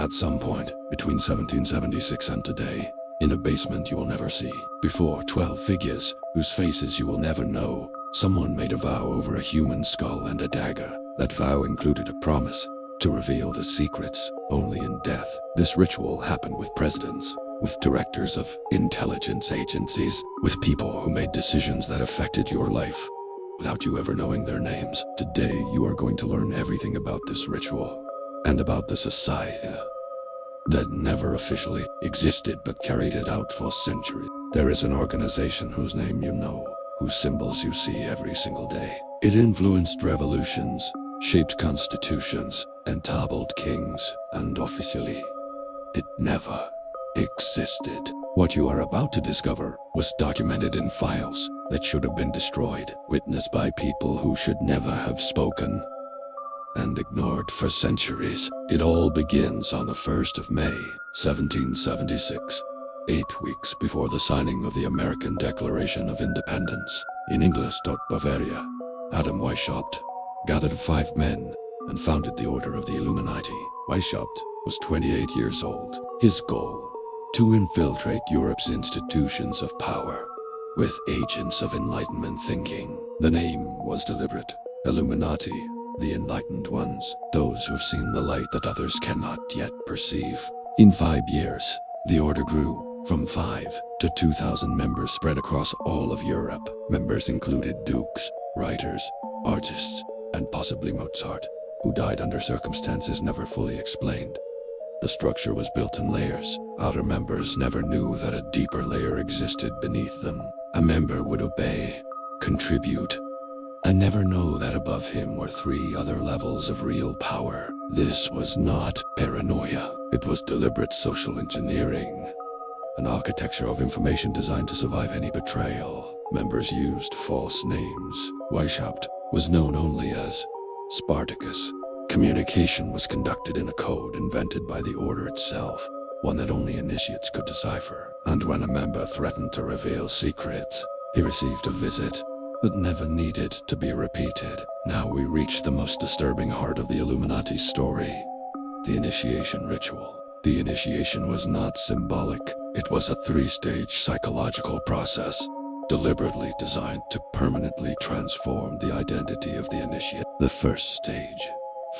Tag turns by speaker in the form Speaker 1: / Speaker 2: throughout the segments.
Speaker 1: At some point, between 1776 and today, in a basement you will never see, before 12 figures, whose faces you will never know, someone made a vow over a human skull and a dagger. That vow included a promise to reveal the secrets only in death. This ritual happened with presidents, with directors of intelligence agencies, with people who made decisions that affected your life, without you ever knowing their names. Today, you are going to learn everything about this ritual, and about the society that never officially existed but carried it out for centuries. There is an organization whose name you know, whose symbols you see every single day. It influenced revolutions, shaped constitutions, and toppled kings, and officially, it never existed. What you are about to discover was documented in files that should have been destroyed, witnessed by people who should never have spoken, and ignored for centuries. It all begins on the 1st of May, 1776, 8 weeks before the signing of the American Declaration of Independence. In English, Bavaria, Adam Weishaupt gathered 5 men and founded the Order of the Illuminati. Weishaupt was 28 years old. His goal, to infiltrate Europe's institutions of power with agents of Enlightenment thinking. The name was deliberate. Illuminati, the enlightened ones, those who've seen the light that others cannot yet perceive. In 5 years, the order grew from 5 to 2,000 members spread across all of Europe. Members included dukes, writers, artists, and possibly Mozart, who died under circumstances never fully explained. The structure was built in layers. Outer members never knew that a deeper layer existed beneath them. A member would obey, contribute, and never know that above him were 3 other levels of real power. This was not paranoia. It was deliberate social engineering, an architecture of information designed to survive any betrayal. Members used false names. Weishaupt was known only as Spartacus. Communication was conducted in a code invented by the order itself, one that only initiates could decipher. And when a member threatened to reveal secrets, he received a visit that never needed to be repeated. Now we reach the most disturbing heart of the Illuminati story, the initiation ritual. The initiation was not symbolic. It was a 3-stage psychological process, deliberately designed to permanently transform the identity of the initiate. The first stage,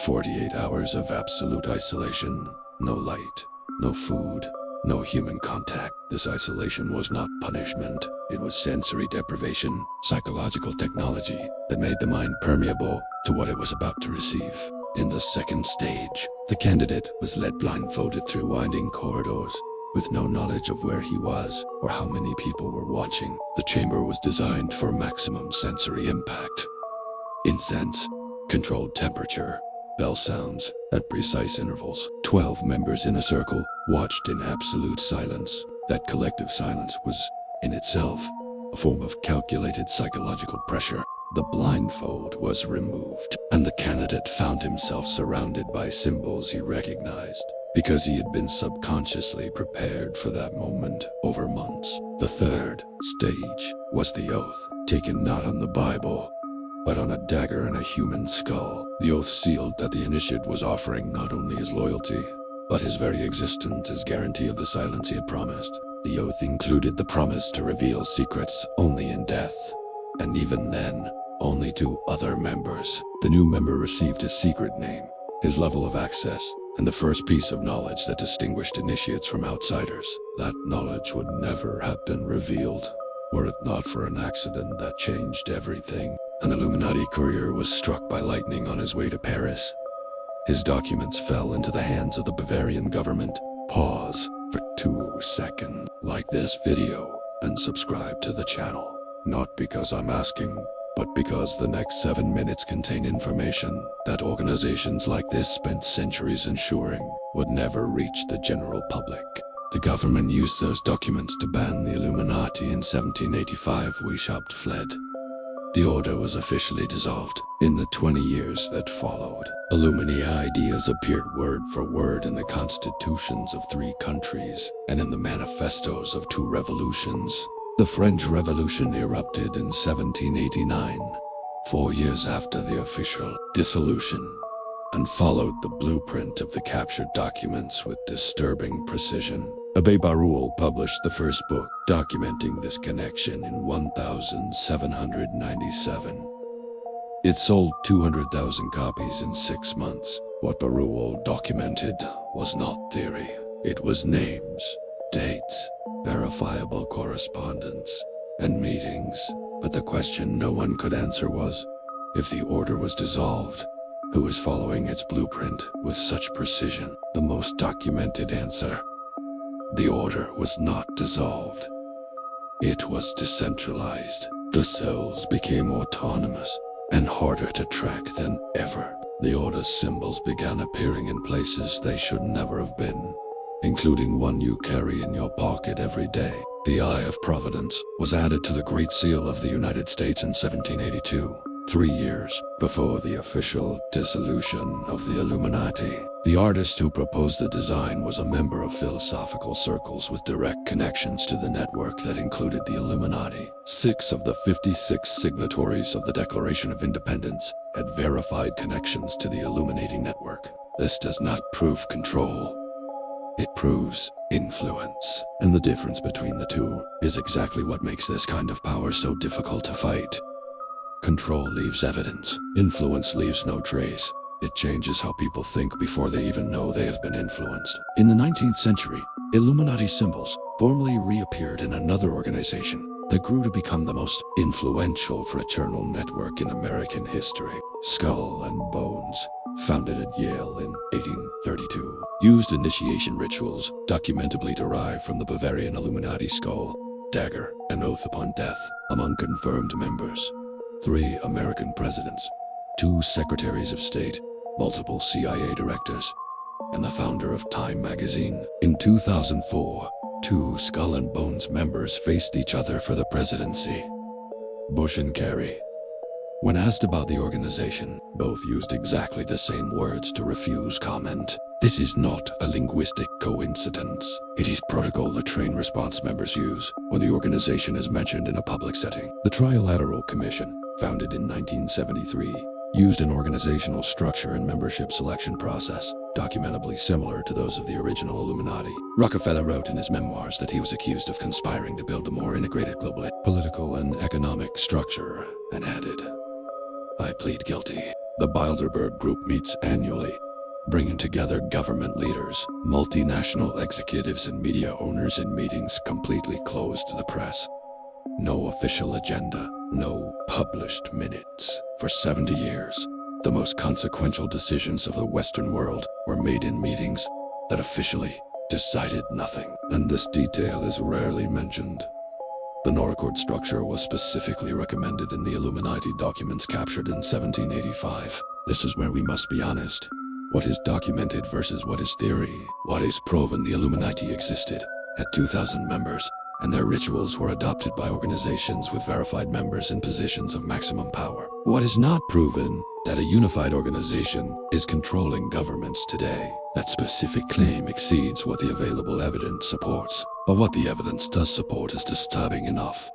Speaker 1: 48 hours of absolute isolation, no light, no food, no human contact. This isolation was not punishment. It was sensory deprivation, psychological technology that made the mind permeable to what it was about to receive. In the second stage, the candidate was led blindfolded through winding corridors, with no knowledge of where he was or how many people were watching. The chamber was designed for maximum sensory impact. Incense, controlled temperature, bell sounds at precise intervals. 12 members in a circle watched in absolute silence. That collective silence was, in itself, a form of calculated psychological pressure. The blindfold was removed, and the candidate found himself surrounded by symbols he recognized, because he had been subconsciously prepared for that moment over months. The third stage was the oath, taken not on the Bible, but on a dagger and a human skull. The oath sealed that the initiate was offering not only his loyalty, but his very existence as guarantee of the silence he had promised. The oath included the promise to reveal secrets only in death, and even then, only to other members. The new member received his secret name, his level of access, and the first piece of knowledge that distinguished initiates from outsiders. That knowledge would never have been revealed, were it not for an accident that changed everything. An Illuminati courier was struck by lightning on his way to Paris. His documents fell into the hands of the Bavarian government. Pause for 2 seconds. Like this video and subscribe to the channel. Not because I'm asking, but because the next 7 minutes contain information that organizations like this spent centuries ensuring would never reach the general public. The government used those documents to ban the Illuminati in 1785. Weishaupt fled. The order was officially dissolved. In the 20 years that followed, Illuminati ideas appeared word for word in the constitutions of 3 countries and in the manifestos of 2 revolutions. The French Revolution erupted in 1789, 4 years after the official dissolution and followed the blueprint of the captured documents with disturbing precision. Bavarul published the first book documenting this connection in 1797. It sold 200,000 copies in 6 months. What Bavarul documented was not theory. It was names, dates, verifiable correspondence, and meetings. But the question no one could answer was, if the order was dissolved, who was following its blueprint with such precision? The most documented answer: the order was not dissolved. It was decentralized. The cells became autonomous and harder to track than ever. The order's symbols began appearing in places they should never have been, including one you carry in your pocket every day. The Eye of Providence was added to the Great Seal of the United States in 1782, 3 years before the official dissolution of the Illuminati. The artist who proposed the design was a member of philosophical circles with direct connections to the network that included the Illuminati. 6 of the 56 signatories of the Declaration of Independence had verified connections to the Illuminati network. This does not prove control. It proves influence. And the difference between the two is exactly what makes this kind of power so difficult to fight. Control leaves evidence. Influence leaves no trace. It changes how people think before they even know they have been influenced. In the 19th century, Illuminati symbols formally reappeared in another organization that grew to become the most influential fraternal network in American history. Skull and Bones, founded at Yale in 1832, used initiation rituals documentably derived from the Bavarian Illuminati skull, dagger, and oath upon death among confirmed members. 3 American presidents, 2 secretaries of state, multiple CIA directors, and the founder of Time magazine. In 2004, 2 Skull and Bones members faced each other for the presidency: Bush and Kerry. When asked about the organization, both used exactly the same words to refuse comment. This is not a linguistic coincidence. It is protocol the trained response members use when the organization is mentioned in a public setting. The Trilateral Commission, founded in 1973, used an organizational structure and membership selection process documentably similar to those of the original Illuminati. Rockefeller wrote in his memoirs that he was accused of conspiring to build a more integrated global political and economic structure, and added, "I plead guilty." The Bilderberg Group meets annually, bringing together government leaders, multinational executives, and media owners in meetings completely closed to the press. No official agenda, no published minutes. For 70 years, the most consequential decisions of the Western world were made in meetings that officially decided nothing. And this detail is rarely mentioned. The Noraccord structure was specifically recommended in the Illuminati documents captured in 1785. This is where we must be honest. What is documented versus what is theory? What is proven? The Illuminati existed, had 2,000 members, and their rituals were adopted by organizations with verified members in positions of maximum power. What is not proven? That a unified organization is controlling governments today. That specific claim exceeds what the available evidence supports. But what the evidence does support is disturbing enough.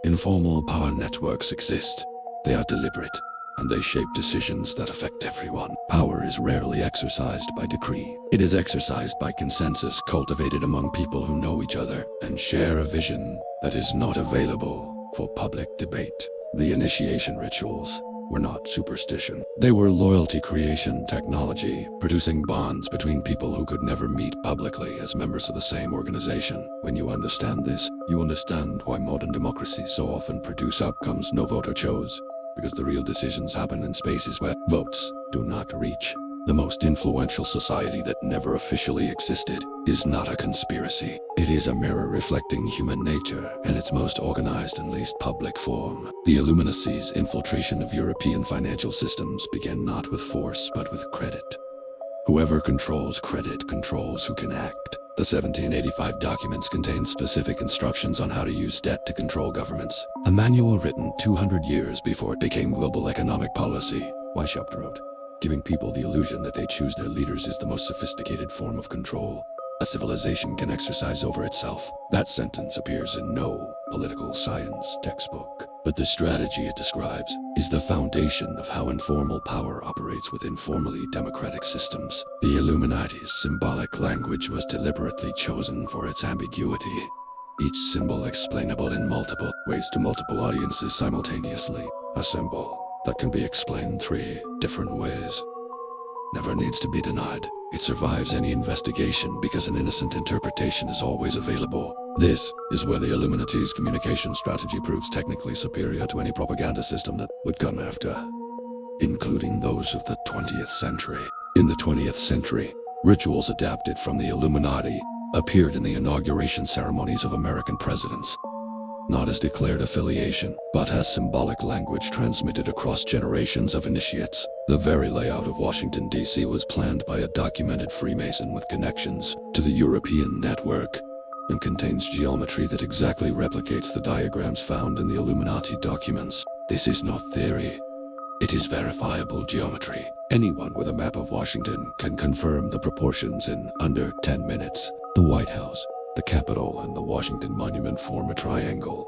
Speaker 1: Informal power networks exist. They are deliberate, and they shape decisions that affect everyone. Power is rarely exercised by decree. It is exercised by consensus cultivated among people who know each other and share a vision that is not available for public debate. The initiation rituals were not superstition. They were loyalty creation technology, producing bonds between people who could never meet publicly as members of the same organization. When you understand this, you understand why modern democracies so often produce outcomes no voter chose, because the real decisions happen in spaces where votes do not reach. The most influential society that never officially existed is not a conspiracy. It is a mirror reflecting human nature in its most organized and least public form. The Illuminacy's infiltration of European financial systems began not with force but with credit. Whoever controls credit controls who can act. The 1785 documents contain specific instructions on how to use debt to control governments. A manual written 200 years before it became global economic policy. Weishaupt wrote, "Giving people the illusion that they choose their leaders is the most sophisticated form of control a civilization can exercise over itself." That sentence appears in no political science textbook. But the strategy it describes is the foundation of how informal power operates within formally democratic systems. The Illuminati's symbolic language was deliberately chosen for its ambiguity, each symbol explainable in multiple ways to multiple audiences simultaneously. A symbol that can be explained 3 different ways never needs to be denied. It survives any investigation because an innocent interpretation is always available. This is where the Illuminati's communication strategy proves technically superior to any propaganda system that would come after, including those of the 20th century. In the 20th century, rituals adapted from the Illuminati appeared in the inauguration ceremonies of American presidents, not as declared affiliation, but as symbolic language transmitted across generations of initiates. The very layout of Washington, D.C. was planned by a documented Freemason with connections to the European network, and contains geometry that exactly replicates the diagrams found in the Illuminati documents. This is not theory. It is verifiable geometry. Anyone with a map of Washington can confirm the proportions in under 10 minutes. The White House, the Capitol, and the Washington Monument form a triangle,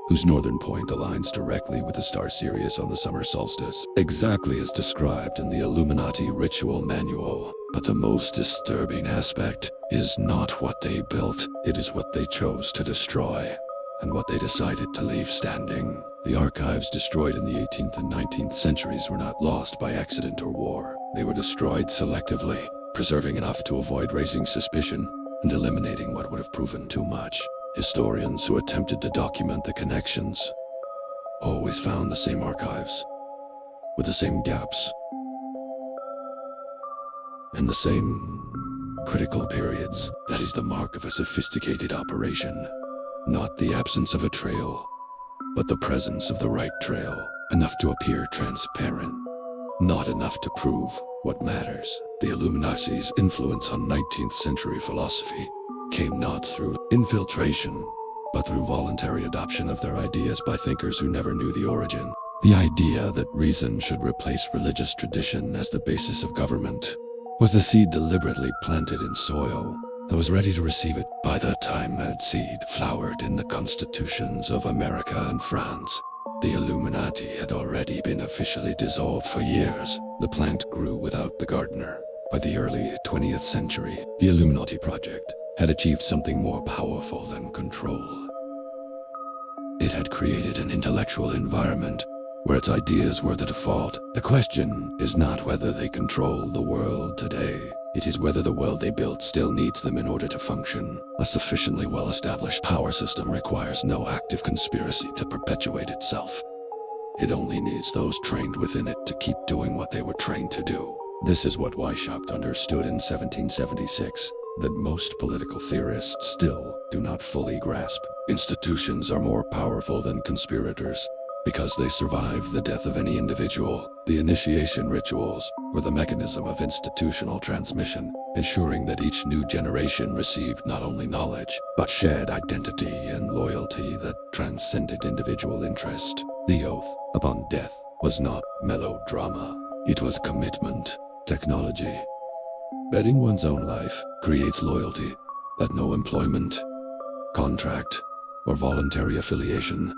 Speaker 1: whose northern point aligns directly with the star Sirius on the summer solstice, exactly as described in the Illuminati ritual manual. But the most disturbing aspect is not what they built, it is what they chose to destroy, and what they decided to leave standing. The archives destroyed in the 18th and 19th centuries were not lost by accident or war. They were destroyed selectively, preserving enough to avoid raising suspicion and eliminating what would have proven too much. Historians who attempted to document the connections always found the same archives, with the same gaps, and the same critical periods. That is the mark of a sophisticated operation. Not the absence of a trail, but the presence of the right trail, enough to appear transparent, not enough to prove what matters. The Illuminati's influence on 19th century philosophy came not through infiltration, but through voluntary adoption of their ideas by thinkers who never knew the origin. The idea that reason should replace religious tradition as the basis of government was the seed deliberately planted in soil that was ready to receive it by the time that seed flowered in the constitutions of America and France. The Illuminati had already been officially dissolved for years. The plant grew without the gardener. By the early 20th century, the Illuminati project had achieved something more powerful than control. It had created an intellectual environment where its ideas were the default. The question is not whether they control the world today. It is whether the world they built still needs them in order to function. A sufficiently well-established power system requires no active conspiracy to perpetuate itself. It only needs those trained within it to keep doing what they were trained to do. This is what Weishaupt understood in 1776, that most political theorists still do not fully grasp. Institutions are more powerful than conspirators, because they survive the death of any individual. The initiation rituals were the mechanism of institutional transmission, ensuring that each new generation received not only knowledge, but shared identity and loyalty that transcended individual interest. The oath upon death was not melodrama. It was commitment. Technology. Betting one's own life creates loyalty that no employment, contract, or voluntary affiliation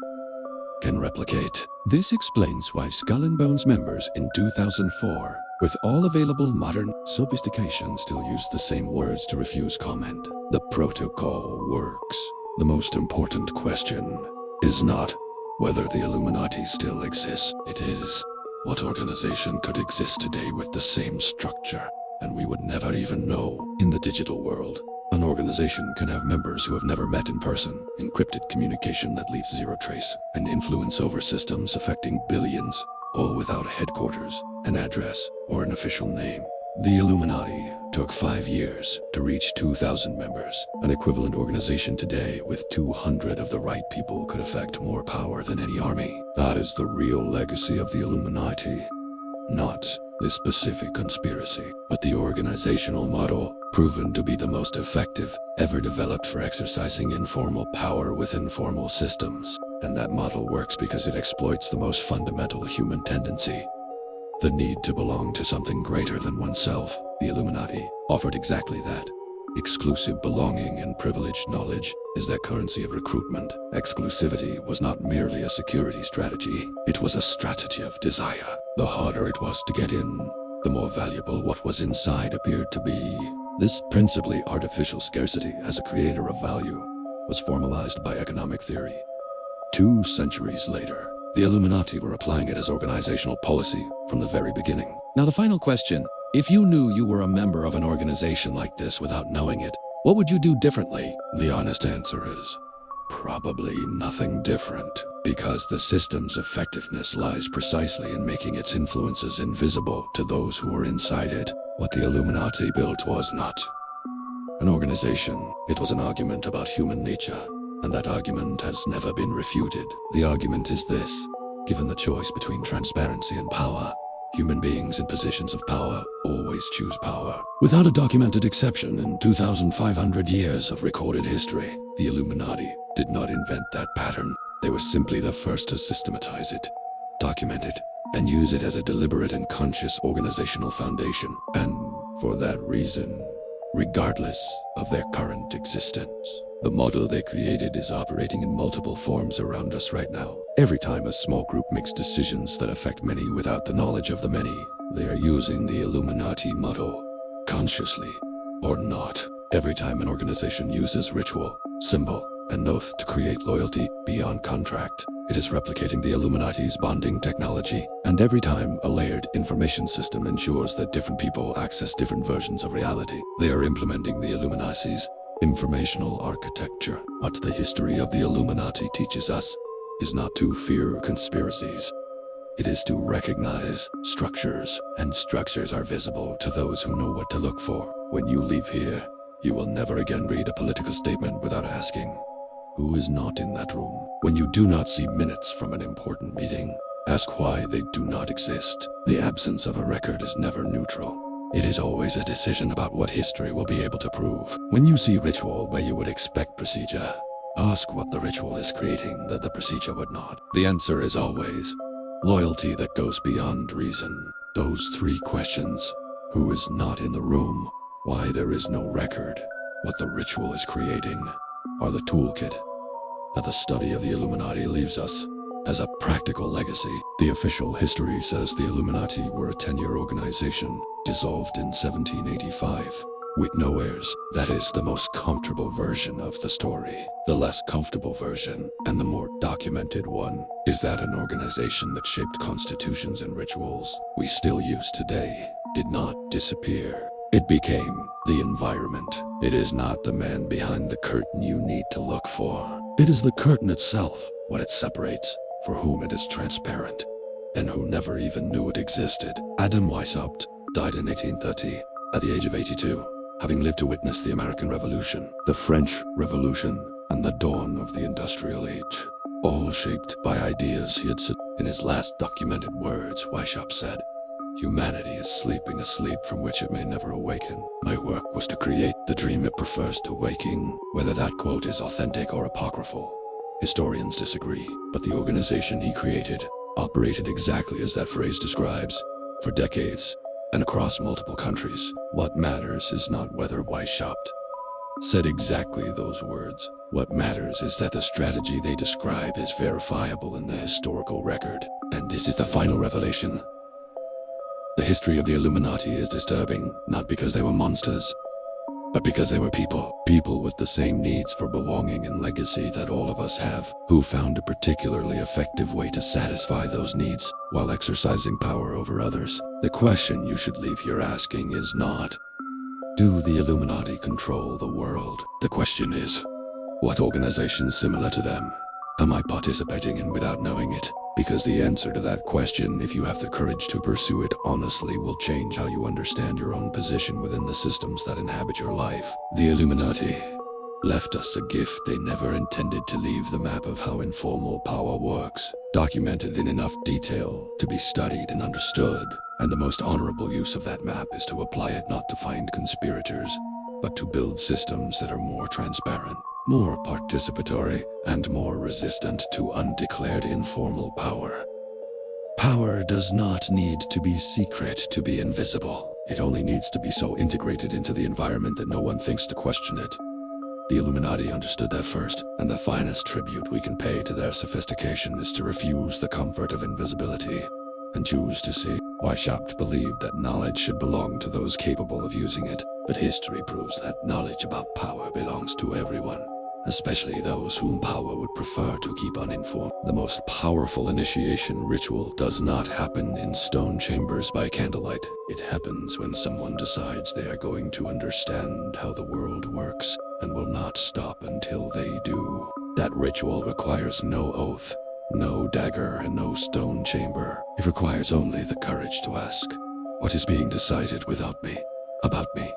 Speaker 1: can replicate. This explains why Skull and Bones members in 2004, with all available modern sophistication, still use the same words to refuse comment. The protocol works. The most important question is not whether the Illuminati still exists. It is, what organization could exist today with the same structure, and we would never even know? In the digital world, an organization can have members who have never met in person, encrypted communication that leaves zero trace, and influence over systems affecting billions, all without a headquarters, an address, or an official name. The Illuminati took 5 years to reach 2,000 members. An equivalent organization today with 200 of the right people could affect more power than any army. That is the real legacy of the Illuminati. Not this specific conspiracy, but the organizational model proven to be the most effective ever developed for exercising informal power within formal systems. And that model works because it exploits the most fundamental human tendency, the need to belong to something greater than oneself. The Illuminati offered exactly that. Exclusive belonging and privileged knowledge is their currency of recruitment. Exclusivity was not merely a security strategy, it was a strategy of desire. The harder it was to get in, the more valuable what was inside appeared to be. This principally artificial scarcity as a creator of value was formalized by economic theory. 2 centuries later, the Illuminati were applying it as organizational policy from the very beginning. Now the final question, if you knew you were a member of an organization like this without knowing it, what would you do differently? The honest answer is probably nothing different, because the system's effectiveness lies precisely in making its influences invisible to those who were inside it. What the Illuminati built was not an organization, it was an argument about human nature, and that argument has never been refuted. The argument is this: given the choice between transparency and power, human beings in positions of power always choose power. Without a documented exception in 2,500 years of recorded history, the Illuminati did not invent that pattern. They were simply the first to systematize it, document it, and use it as a deliberate and conscious organizational foundation. And for that reason, regardless of their current existence, the model they created is operating in multiple forms around us right now. Every time a small group makes decisions that affect many without the knowledge of the many, they are using the Illuminati model, consciously or not. Every time an organization uses ritual, symbol, and oath to create loyalty beyond contract, it is replicating the Illuminati's bonding technology. And every time a layered information system ensures that different people access different versions of reality, they are implementing the Illuminati's informational architecture. What the history of the Illuminati teaches us is not to fear conspiracies. It is to recognize structures, and structures are visible to those who know what to look for. When you leave here, you will never again read a political statement without asking, who is not in that room? When you do not see minutes from an important meeting, ask why they do not exist. The absence of a record is never neutral. It is always a decision about what history will be able to prove. When you see ritual where you would expect procedure, ask what the ritual is creating that the procedure would not. The answer is always loyalty that goes beyond reason. Those 3 questions: who is not in the room, why there is no record, what the ritual is creating, are the toolkit that the study of the Illuminati leaves us as a practical legacy. The official history says the Illuminati were a 10-year organization, dissolved in 1785, with no heirs. That is the most comfortable version of the story. The less comfortable version, and the more documented one, is that an organization that shaped constitutions and rituals we still use today did not disappear. It became the environment. It is not the man behind the curtain you need to look for. It is the curtain itself, what it separates, for whom it is transparent, and who never even knew it existed. Adam Weishaupt died in 1830, at the age of 82, having lived to witness the American Revolution, the French Revolution, and the dawn of the Industrial Age, all shaped by ideas he had said. In his last documented words, Weishaupt said, "Humanity is sleeping a sleep from which it may never awaken. My work was to create the dream it prefers to waking." Whether that quote is authentic or apocryphal, historians disagree, but the organization he created operated exactly as that phrase describes, for decades, and across multiple countries. What matters is not whether Weishaupt said exactly those words. What matters is that the strategy they describe is verifiable in the historical record. And this is the final revelation. The history of the Illuminati is disturbing, not because they were monsters, but because they were people. People with the same needs for belonging and legacy that all of us have, who found a particularly effective way to satisfy those needs while exercising power over others. The question you should leave here asking is not, do the Illuminati control the world? The question is, what organization similar to them am I participating in without knowing it? Because the answer to that question, if you have the courage to pursue it honestly, will change how you understand your own position within the systems that inhabit your life. The Illuminati left us a gift they never intended to leave: the map of how informal power works, documented in enough detail to be studied and understood. And the most honorable use of that map is to apply it not to find conspirators, but to build systems that are more transparent, more participatory, and more resistant to undeclared informal power. Power does not need to be secret to be invisible. It only needs to be so integrated into the environment that no one thinks to question it. The Illuminati understood that first, and the finest tribute we can pay to their sophistication is to refuse the comfort of invisibility and choose to see. Weishaupt believed that knowledge should belong to those capable of using it, but history proves that knowledge about power belongs to everyone, especially those whom power would prefer to keep uninformed. The most powerful initiation ritual does not happen in stone chambers by candlelight. It happens when someone decides they are going to understand how the world works and will not stop until they do. That ritual requires no oath, no dagger, and no stone chamber. It requires only the courage to ask, what is being decided without me, about me,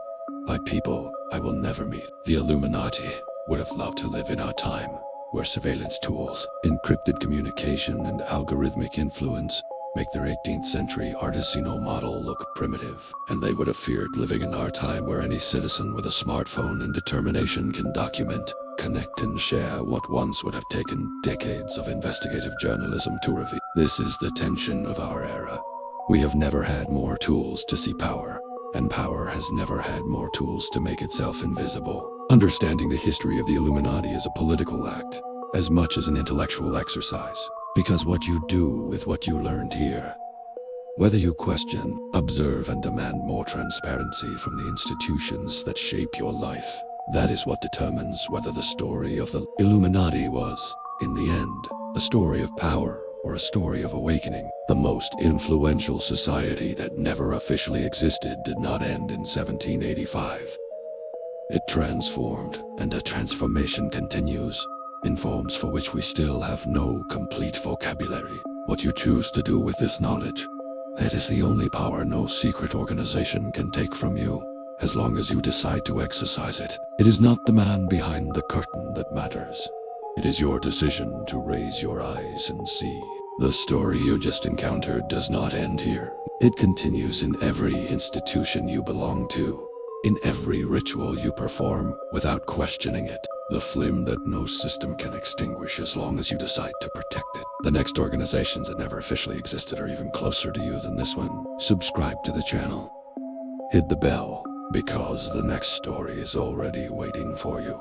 Speaker 1: by people I will never meet? The Illuminati would have loved to live in our time, where surveillance tools, encrypted communication, and algorithmic influence make their 18th century artisanal model look primitive. And they would have feared living in our time where any citizen with a smartphone and determination can document, connect, and share what once would have taken decades of investigative journalism to reveal. This is the tension of our era. We have never had more tools to see power, and power has never had more tools to make itself invisible. Understanding the history of the Illuminati is a political act, as much as an intellectual exercise, because what you do with what you learned here, whether you question, observe, and demand more transparency from the institutions that shape your life, that is what determines whether the story of the Illuminati was, in the end, a story of power or a story of awakening. The most influential society that never officially existed did not end in 1785. It transformed, and the transformation continues, in forms for which we still have no complete vocabulary. What you choose to do with this knowledge, that is the only power no secret organization can take from you, as long as you decide to exercise it. It is not the man behind the curtain that matters. It is your decision to raise your eyes and see. The story you just encountered does not end here. It continues in every institution you belong to, in every ritual you perform without questioning it. The flame that no system can extinguish as long as you decide to protect it. The next organizations that never officially existed are even closer to you than this one. Subscribe to the channel. Hit the bell, because the next story is already waiting for you.